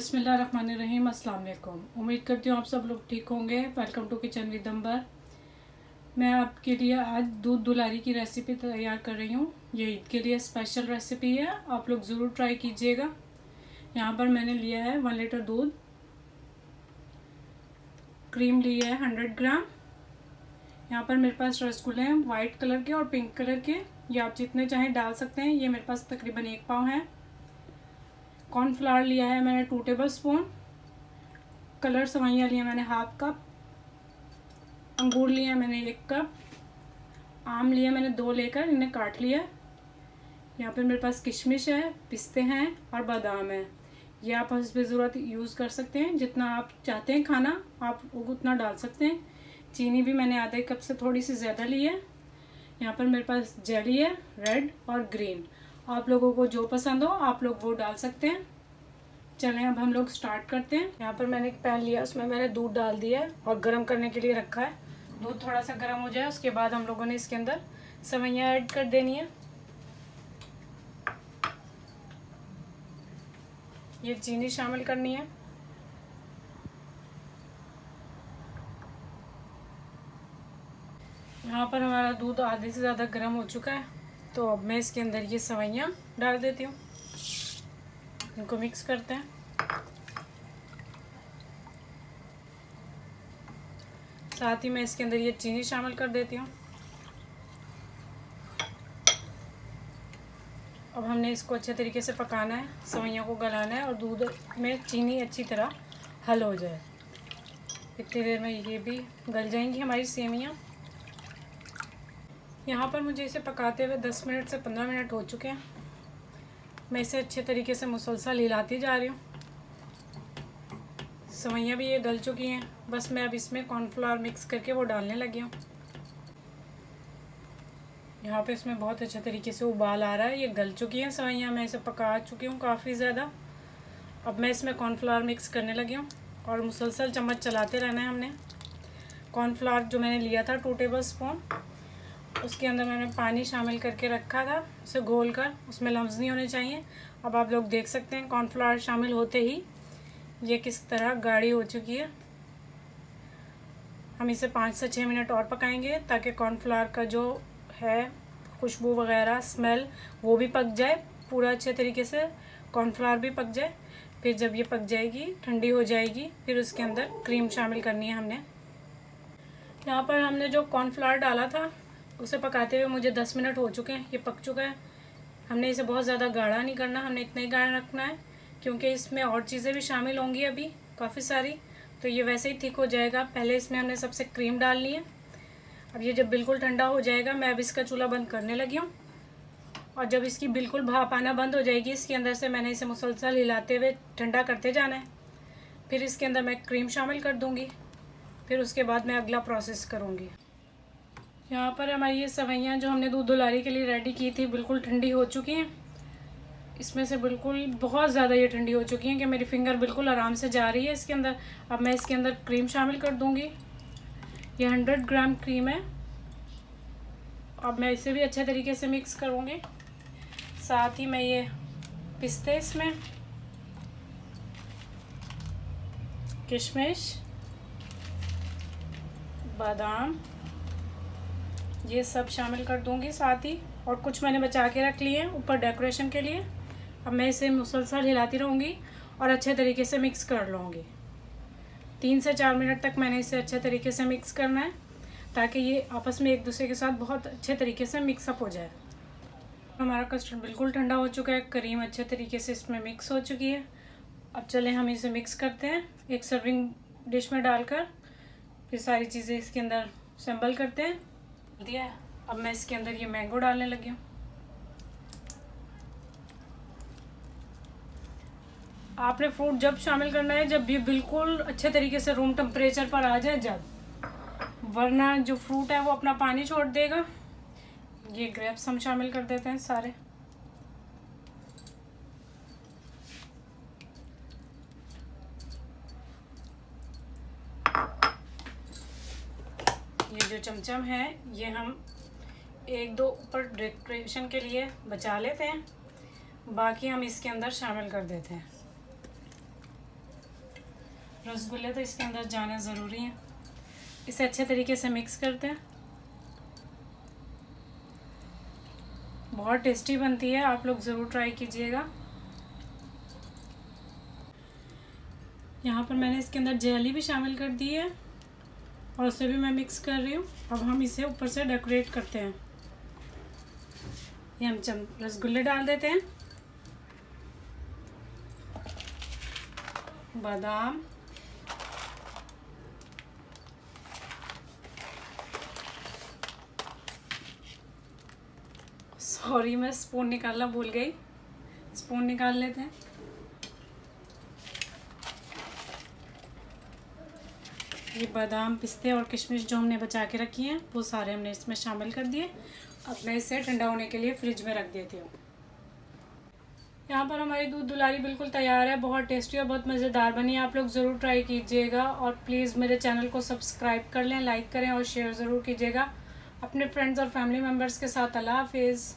बिस्मिल्लाहिर्रहमानिर्रहीम। अस्सलाम वालेकुम। उम्मीद करती हूँ आप सब लोग ठीक होंगे। वेलकम टू किचन विद अंबर। मैं आपके लिए आज दूध दुलारी की रेसिपी तैयार कर रही हूँ। ये ईद के लिए स्पेशल रेसिपी है, आप लोग ज़रूर ट्राई कीजिएगा। यहाँ पर मैंने लिया है 1 लीटर दूध, क्रीम ली है 100 ग्राम। यहाँ पर मेरे पास रसगुल्ले हैं वाइट कलर के और पिंक कलर के, ये आप जितने चाहें डाल सकते हैं। ये मेरे पास तकरीबन 1 पाव है। कॉर्नफ्लावर लिया है मैंने 2 टेबल स्पून। कलर सेवइयाँ लिया मैंने हाफ कप। अंगूर लिया मैंने 1 कप। आम लिया मैंने 2 लेकर इन्हें काट लिया। यहाँ पर मेरे पास किशमिश है, पिस्ते हैं और बादाम है। ये आप हस्ब ज़रूरत यूज़ कर सकते हैं, जितना आप चाहते हैं खाना आप उतना डाल सकते हैं। चीनी भी मैंने आधे कप से थोड़ी सी ज़्यादा ली है। यहाँ पर मेरे पास जेली है रेड और ग्रीन, आप लोगों को जो पसंद हो आप लोग वो डाल सकते हैं। चलें अब हम लोग स्टार्ट करते हैं। यहाँ पर मैंने एक पैन लिया, उसमें मैंने दूध डाल दिया है और गर्म करने के लिए रखा है। दूध थोड़ा सा गर्म हो जाए उसके बाद हम लोगों ने इसके अंदर सेवइयाँ ऐड कर देनी है। ये चीनी शामिल करनी है। यहाँ पर हमारा दूध आधे से ज़्यादा गर्म हो चुका है, तो अब मैं इसके अंदर ये सेवइयाँ डाल देती हूँ। इनको मिक्स करते हैं। साथ ही मैं इसके अंदर ये चीनी शामिल कर देती हूँ। अब हमने इसको अच्छे तरीके से पकाना है, सेवइयों को गलाना है और दूध में चीनी अच्छी तरह हल हो जाए। इतनी देर में ये भी गल जाएंगी हमारी सेवइयाँ। यहाँ पर मुझे इसे पकाते हुए 10 मिनट से 15 मिनट हो चुके हैं। मैं इसे अच्छे तरीके से मुसलसल हिलाती जा रही हूँ। सेवइयाँ भी ये गल चुकी हैं, बस मैं अब इसमें कॉर्नफ्लावर मिक्स करके वो डालने लगी हूँ। यहाँ पे इसमें बहुत अच्छे तरीके से उबाल आ रहा है, ये गल चुकी हैं सेवइयाँ। मैं इसे पका चुकी हूँ काफ़ी ज़्यादा। अब मैं इसमें कॉर्नफ्लावर मिक्स करने लगी हूँ और मुसलसल चम्मच चलाते रहना है हमने। कॉर्नफ्लावर जो मैंने लिया था 2 टेबल स्पून, उसके अंदर मैंने पानी शामिल करके रखा था, उसे घोल कर, उसमें लम्स नहीं होने चाहिए। अब आप लोग देख सकते हैं कॉर्नफ्लावर शामिल होते ही ये किस तरह गाढ़ी हो चुकी है। हम इसे 5 से 6 मिनट और पकाएंगे ताकि कॉर्नफ्लावर का जो है खुशबू वगैरह स्मेल वो भी पक जाए पूरा अच्छे तरीके से, कॉर्नफ्लावर भी पक जाए। फिर जब ये पक जाएगी, ठंडी हो जाएगी, फिर उसके अंदर क्रीम शामिल करनी है हमने। यहाँ पर हमने जो कॉर्नफ्लावर डाला था उसे पकाते हुए मुझे 10 मिनट हो चुके हैं, ये पक चुका है। हमने इसे बहुत ज़्यादा गाढ़ा नहीं करना, हमने इतना ही गाढ़ा रखना है क्योंकि इसमें और चीज़ें भी शामिल होंगी अभी काफ़ी सारी, तो ये वैसे ही थिक हो जाएगा। पहले इसमें हमने सबसे क्रीम डालनी है। अब ये जब बिल्कुल ठंडा हो जाएगा, मैं अब इसका चूल्हा बंद करने लगी हूँ और जब इसकी बिल्कुल भाप आना बंद हो जाएगी इसके अंदर से, मैंने इसे मुसलसल हिलाते हुए ठंडा करते जाना है। फिर इसके अंदर मैं क्रीम शामिल कर दूँगी, फिर उसके बाद मैं अगला प्रोसेस करूँगी। यहाँ पर हमारी ये सेवइयाँ जो हमने दूध दुलारी के लिए रेडी की थी बिल्कुल ठंडी हो चुकी हैं। इसमें से बिल्कुल बहुत ज़्यादा ये ठंडी हो चुकी हैं कि मेरी फिंगर बिल्कुल आराम से जा रही है इसके अंदर। अब मैं इसके अंदर क्रीम शामिल कर दूँगी। ये 100 ग्राम क्रीम है। अब मैं इसे भी अच्छे तरीके से मिक्स करूँगी। साथ ही मैं ये पिस्ते, इसमें किशमिश, बादाम, ये सब शामिल कर दूंगी साथ ही, और कुछ मैंने बचा के रख लिए हैं ऊपर डेकोरेशन के लिए। अब मैं इसे मुसलसल हिलाती रहूँगी और अच्छे तरीके से मिक्स कर लूँगी। 3 से 4 मिनट तक मैंने इसे अच्छे तरीके से मिक्स करना है ताकि ये आपस में एक दूसरे के साथ बहुत अच्छे तरीके से मिक्सअप हो जाए। हमारा कस्टर्ड बिल्कुल ठंडा हो चुका है, क्रीम अच्छे तरीके से इसमें मिक्स हो चुकी है। अब चलें हम इसे मिक्स करते हैं एक सर्विंग डिश में डालकर, फिर सारी चीज़ें इसके अंदर असेंबल करते हैं। दिया है। अब मैं इसके अंदर ये मैंगो डालने लगी हूँ। आपने फ्रूट जब शामिल करना है जब भी बिल्कुल अच्छे तरीके से रूम टेम्परेचर पर आ जाए जब, वरना जो फ्रूट है वो अपना पानी छोड़ देगा। ये ग्रेप्स हम शामिल कर देते हैं सारे। ये जो चमचम है ये हम 1-2 ऊपर डेकोरेशन के लिए बचा लेते हैं, बाकी हम इसके अंदर शामिल कर देते हैं। रसगुल्ले तो इसके अंदर जाने ज़रूरी हैं। इसे अच्छे तरीके से मिक्स करते हैं। बहुत टेस्टी बनती है, आप लोग ज़रूर ट्राई कीजिएगा। यहाँ पर मैंने इसके अंदर जेली भी शामिल कर दी है और उसे भी मैं मिक्स कर रही हूँ। अब हम इसे ऊपर से डेकोरेट करते हैं। ये हम रसगुल्ले डाल देते हैं, बादाम, सॉरी मैं स्पून निकालना भूल गई, स्पून निकाल लेते हैं। ये बादाम, पिस्ते और किशमिश जो हमने बचा के रखी हैं वो सारे हमने इसमें शामिल कर दिए। अब मैं इसे ठंडा होने के लिए फ्रिज में रख देती हूँ। यहाँ पर हमारी दूध दुलारी बिल्कुल तैयार है। बहुत टेस्टी और बहुत मज़ेदार बनी है। आप लोग ज़रूर ट्राई कीजिएगा और प्लीज़ मेरे चैनल को सब्सक्राइब कर लें, लाइक करें और शेयर ज़रूर कीजिएगा अपने फ्रेंड्स और फैमिली मेम्बर्स के साथ। अल्लाह हाफिज़।